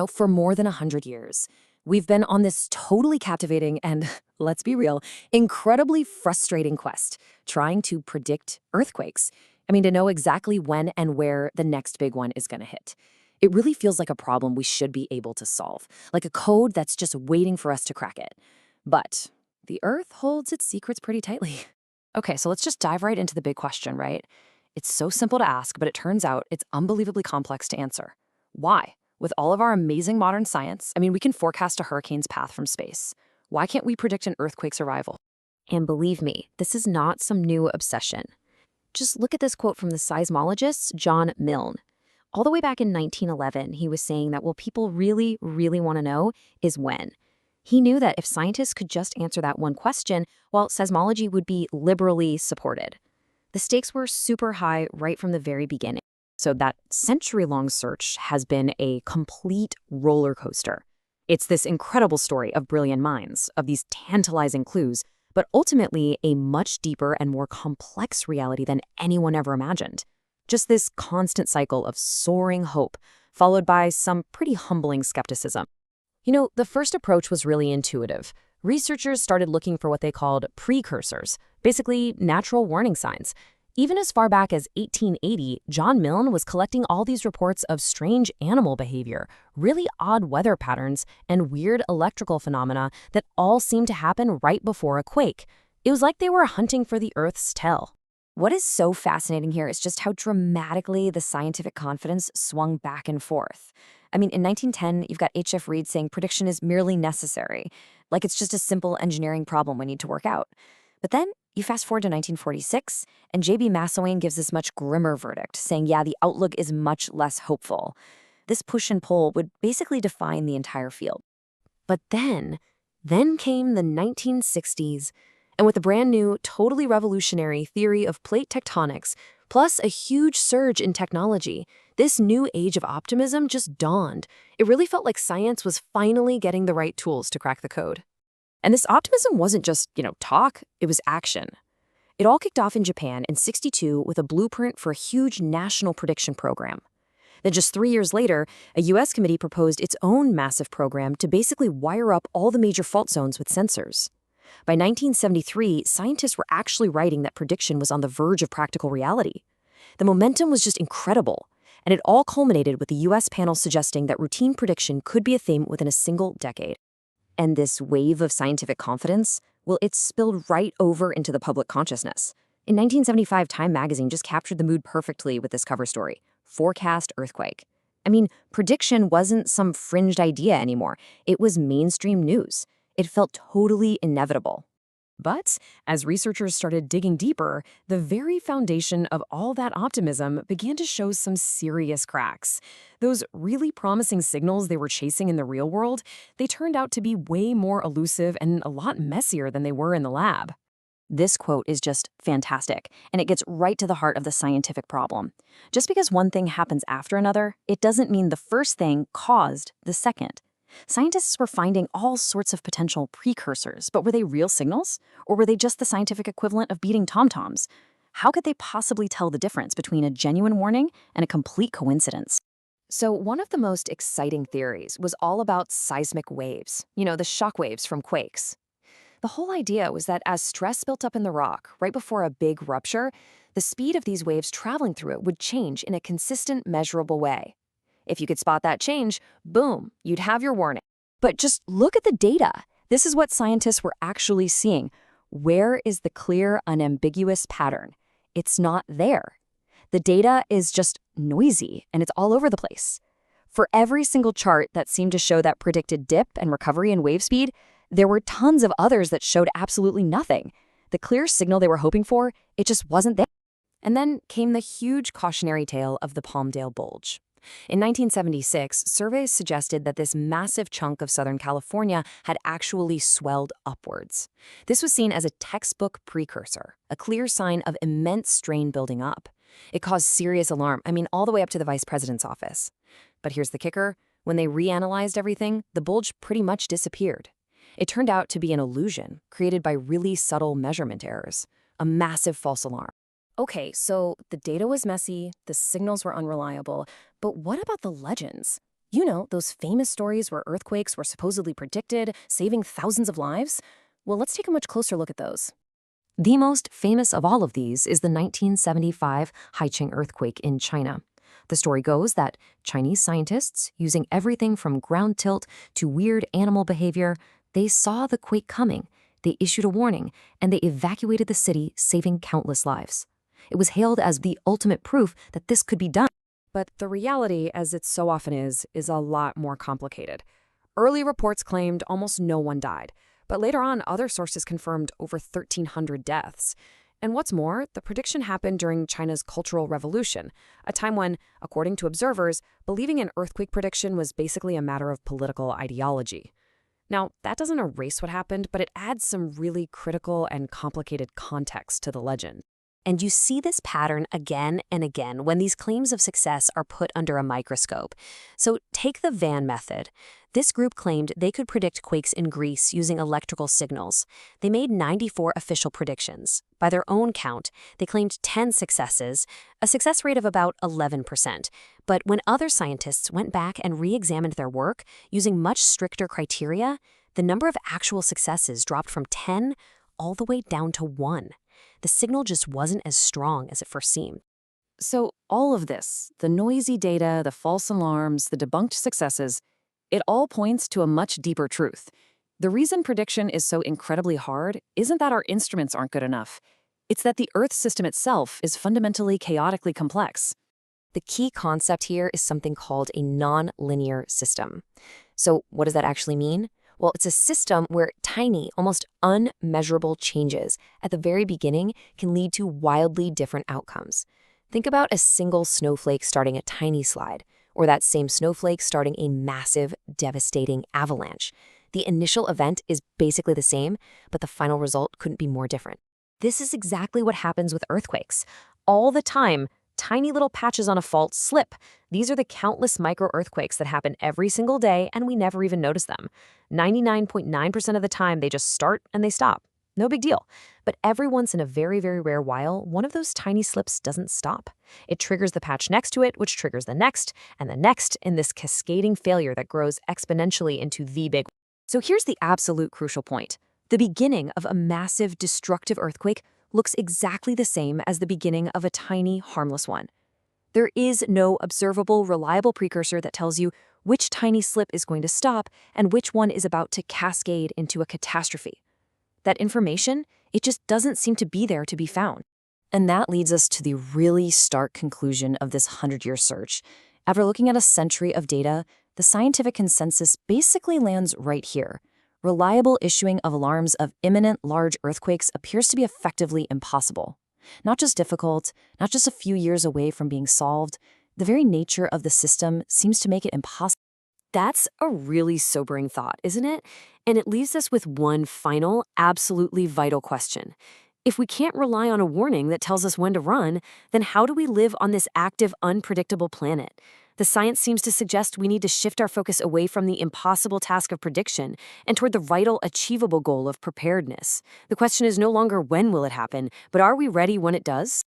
For more than 100 years, we've been on this totally captivating and, let's be real, incredibly frustrating quest, trying to predict earthquakes. To know exactly when and where the next big one is going to hit. It really feels like a problem we should be able to solve, like a code that's just waiting for us to crack it. But the Earth holds its secrets pretty tightly. Okay, so let's just dive right into the big question, right? It's so simple to ask, but it turns out it's unbelievably complex to answer. Why? With all of our amazing modern science, we can forecast a hurricane's path from space. Why can't we predict an earthquake's arrival? And believe me, this is not some new obsession. Just look at this quote from the seismologist John Milne. All the way back in 1911, he was saying that what people really, really want to know is when. He knew that if scientists could just answer that one question, well, seismology would be liberally supported. The stakes were super high right from the very beginning. So that century-long search has been a complete roller coaster. It's this incredible story of brilliant minds, of these tantalizing clues, but ultimately a much deeper and more complex reality than anyone ever imagined. Just this constant cycle of soaring hope, followed by some pretty humbling skepticism. The first approach was really intuitive. Researchers started looking for what they called precursors, basically natural warning signs. Even as far back as 1880, John Milne was collecting all these reports of strange animal behavior, really odd weather patterns, and weird electrical phenomena that all seemed to happen right before a quake. It was like they were hunting for the Earth's tail. What is so fascinating here is just how dramatically the scientific confidence swung back and forth. In 1910, you've got H.F. Reed saying prediction is merely necessary, like it's just a simple engineering problem we need to work out. But then you fast forward to 1946, and J.B. Massillon gives this much grimmer verdict, saying, yeah, the outlook is much less hopeful. This push and pull would basically define the entire field. But then came the 1960s, and with a brand new, totally revolutionary theory of plate tectonics, plus a huge surge in technology, this new age of optimism just dawned. It really felt like science was finally getting the right tools to crack the code. And this optimism wasn't just, talk, it was action. It all kicked off in Japan in '62 with a blueprint for a huge national prediction program. Then just 3 years later, a U.S. committee proposed its own massive program to basically wire up all the major fault zones with sensors. By 1973, scientists were actually writing that prediction was on the verge of practical reality. The momentum was just incredible, and it all culminated with the U.S. panel suggesting that routine prediction could be a thing within a single decade. And this wave of scientific confidence, well, it spilled right over into the public consciousness. In 1975, Time magazine just captured the mood perfectly with this cover story, Forecast Earthquake. Prediction wasn't some fringed idea anymore. It was mainstream news. It felt totally inevitable. But as researchers started digging deeper, the very foundation of all that optimism began to show some serious cracks. Those really promising signals they were chasing in the real world, they turned out to be way more elusive and a lot messier than they were in the lab. This quote is just fantastic, and it gets right to the heart of the scientific problem. Just because one thing happens after another, it doesn't mean the first thing caused the second. Scientists were finding all sorts of potential precursors, but were they real signals? Or were they just the scientific equivalent of beating tom-toms? How could they possibly tell the difference between a genuine warning and a complete coincidence? So one of the most exciting theories was all about seismic waves, the shock waves from quakes. The whole idea was that as stress built up in the rock right before a big rupture, the speed of these waves traveling through it would change in a consistent, measurable way. If you could spot that change, boom, you'd have your warning. But just look at the data. This is what scientists were actually seeing. Where is the clear, unambiguous pattern? It's not there. The data is just noisy, and it's all over the place. For every single chart that seemed to show that predicted dip and recovery in wave speed, there were tons of others that showed absolutely nothing. The clear signal they were hoping for, it just wasn't there. And then came the huge cautionary tale of the Palmdale Bulge. In 1976, surveys suggested that this massive chunk of Southern California had actually swelled upwards. This was seen as a textbook precursor, a clear sign of immense strain building up. It caused serious alarm, all the way up to the vice president's office. But here's the kicker. When they reanalyzed everything, the bulge pretty much disappeared. It turned out to be an illusion created by really subtle measurement errors, a massive false alarm. Okay, so the data was messy, the signals were unreliable, but what about the legends? You know, those famous stories where earthquakes were supposedly predicted, saving thousands of lives? Well, let's take a much closer look at those. The most famous of all of these is the 1975 Haicheng earthquake in China. The story goes that Chinese scientists, using everything from ground tilt to weird animal behavior, they saw the quake coming, they issued a warning, and they evacuated the city, saving countless lives. It was hailed as the ultimate proof that this could be done. But the reality, as it so often is a lot more complicated. Early reports claimed almost no one died, but later on, other sources confirmed over 1,300 deaths. And what's more, the prediction happened during China's Cultural Revolution, a time when, according to observers, believing in earthquake prediction was basically a matter of political ideology. Now, that doesn't erase what happened, but it adds some really critical and complicated context to the legend. And you see this pattern again and again when these claims of success are put under a microscope. So take the Van method. This group claimed they could predict quakes in Greece using electrical signals. They made 94 official predictions. By their own count, they claimed 10 successes, a success rate of about 11%. But when other scientists went back and re-examined their work using much stricter criteria, the number of actual successes dropped from 10 all the way down to 1. The signal just wasn't as strong as it first seemed. So all of this, the noisy data, the false alarms, the debunked successes, it all points to a much deeper truth. The reason prediction is so incredibly hard isn't that our instruments aren't good enough. It's that the Earth system itself is fundamentally chaotically complex. The key concept here is something called a non-linear system. So what does that actually mean? Well, it's a system where tiny, almost unmeasurable changes at the very beginning can lead to wildly different outcomes. Think about a single snowflake starting a tiny slide, or that same snowflake starting a massive, devastating avalanche. The initial event is basically the same, but the final result couldn't be more different. This is exactly what happens with earthquakes. All the time, tiny little patches on a fault slip. These are the countless micro-earthquakes that happen every single day, and we never even notice them. 99.9% of the time, they just start and they stop. No big deal. But every once in a very, very rare while, one of those tiny slips doesn't stop. It triggers the patch next to it, which triggers the next, and the next in this cascading failure that grows exponentially into the big. So here's the absolute crucial point. The beginning of a massive, destructive earthquake looks exactly the same as the beginning of a tiny, harmless one. There is no observable, reliable precursor that tells you which tiny slip is going to stop and which one is about to cascade into a catastrophe. That information, it just doesn't seem to be there to be found. And that leads us to the really stark conclusion of this 100-year search. After looking at a century of data, the scientific consensus basically lands right here. Reliable issuing of alarms of imminent large earthquakes appears to be effectively impossible. Not just difficult, not just a few years away from being solved, the very nature of the system seems to make it impossible. That's a really sobering thought, isn't it? And it leaves us with one final, absolutely vital question. If we can't rely on a warning that tells us when to run, then how do we live on this active, unpredictable planet? The science seems to suggest we need to shift our focus away from the impossible task of prediction and toward the vital, achievable goal of preparedness. The question is no longer when will it happen, but are we ready when it does?